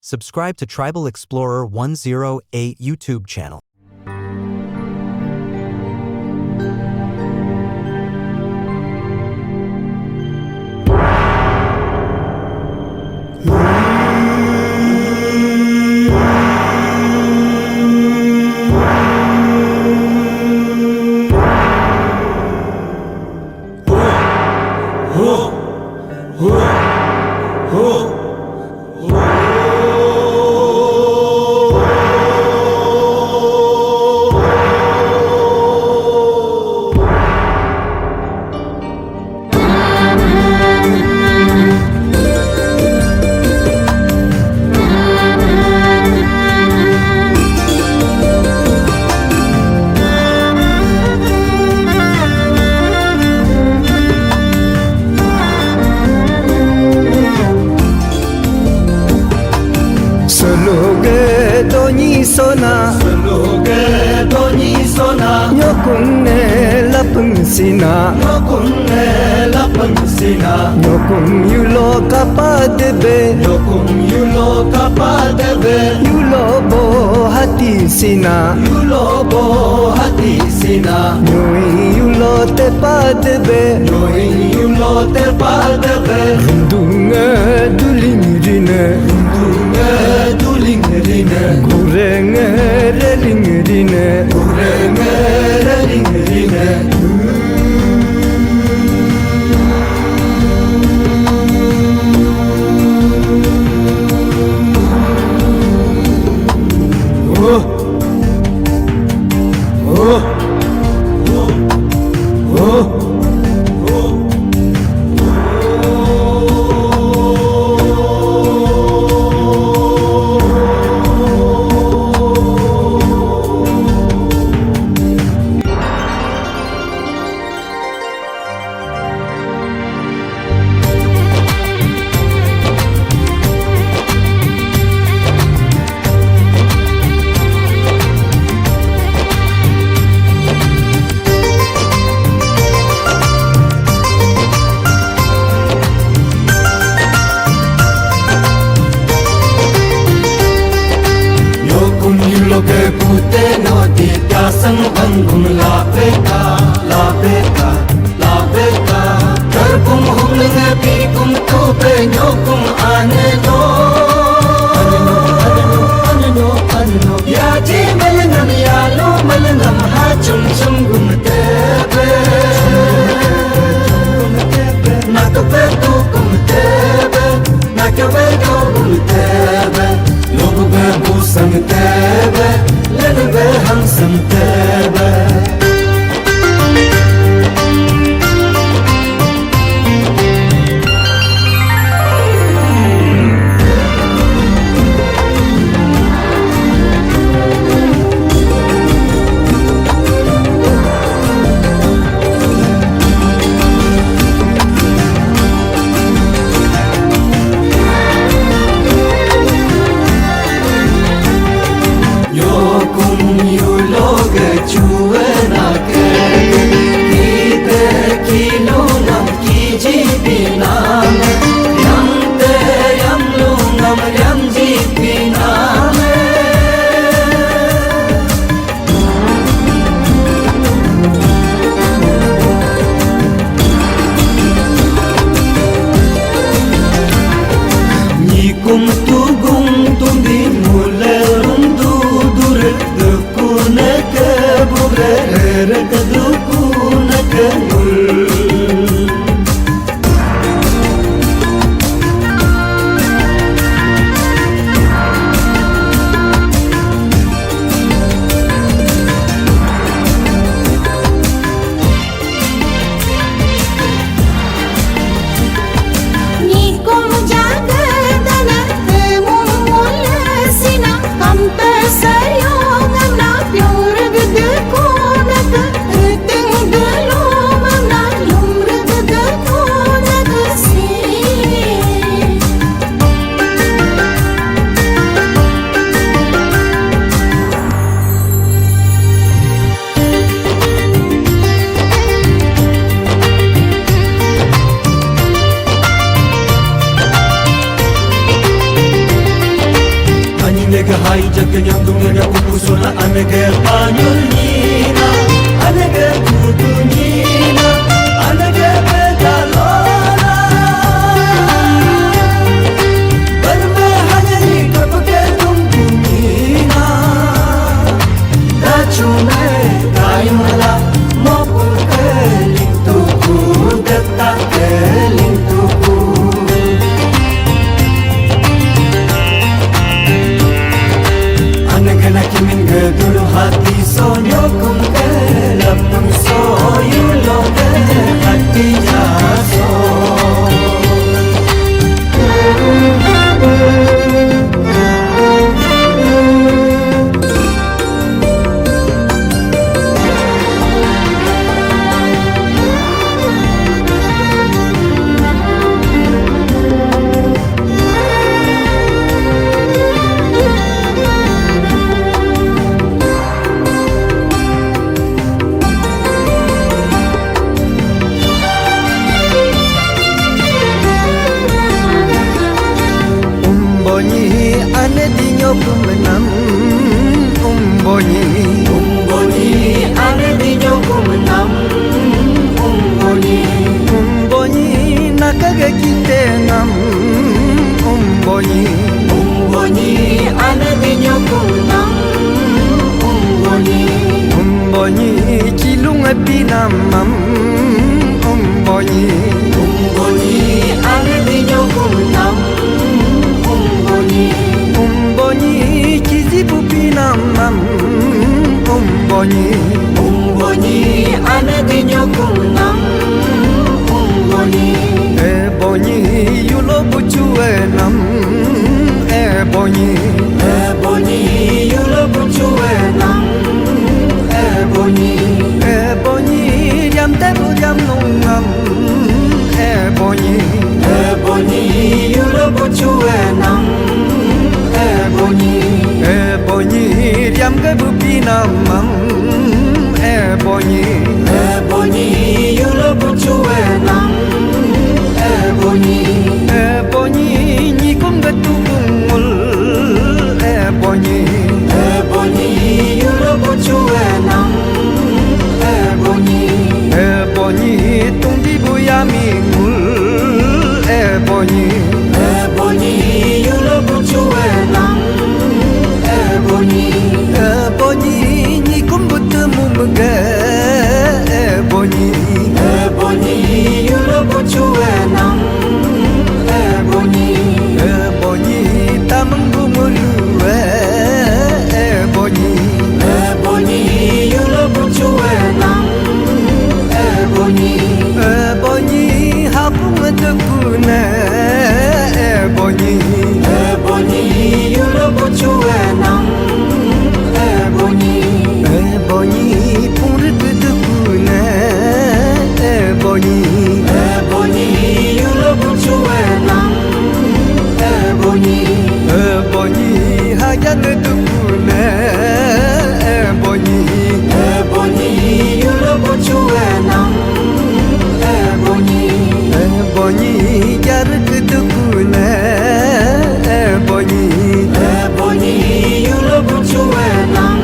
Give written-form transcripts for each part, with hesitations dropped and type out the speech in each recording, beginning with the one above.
Subscribe to Tribal Explorer 108 YouTube channel. Nyokum yulo kapadebe yulo bo hati sina nyoi yulo te padebe rundunga dulingirine gurenge relingirine Ai jakanya tunga kupusona anage panyulina anage kudunina anage pedalona barme hajari kapke tumtunina dachume dayumala mopuke lintuku dattake lintuku Kimin gedulu hati sonyo kum ke lapung so you love hati jaso Ane dinyo kumenam Umboni ane dinyo kumenam Umboni nakage kite nam Umboni ane dinyo kumenam Umboni kilung pinam Umboni ane dinyo kumenam Umboni kizibu pinam Umboni ane dinyo kumenam Eboni yulo buchue nam Eboni yulo buchue nam Eboni diam tebu diam nungam Eboni yulo buchue nam Eboni diam kebu pinam Eboni yulo buchue nam Eboni nikum betugul Eboni yulo buchue nam Eboni tungdi buyamingul Eboni yulo buchue nam Eboni nikum betemu mege Eboni yulo buchue nam Eboni tamengumulu Eboni yulo buchue nam Eboni hapung tekune Eboni yulo buchue nam Eboni pung tekune Eboni yulo buchue nam Eboni hajan tekune Eboni yulo buchue nam Eboni jar tekune Eboni yulo buchue nam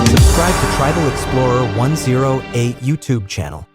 Subscribe to Tribal Explorer 108 YouTube channel.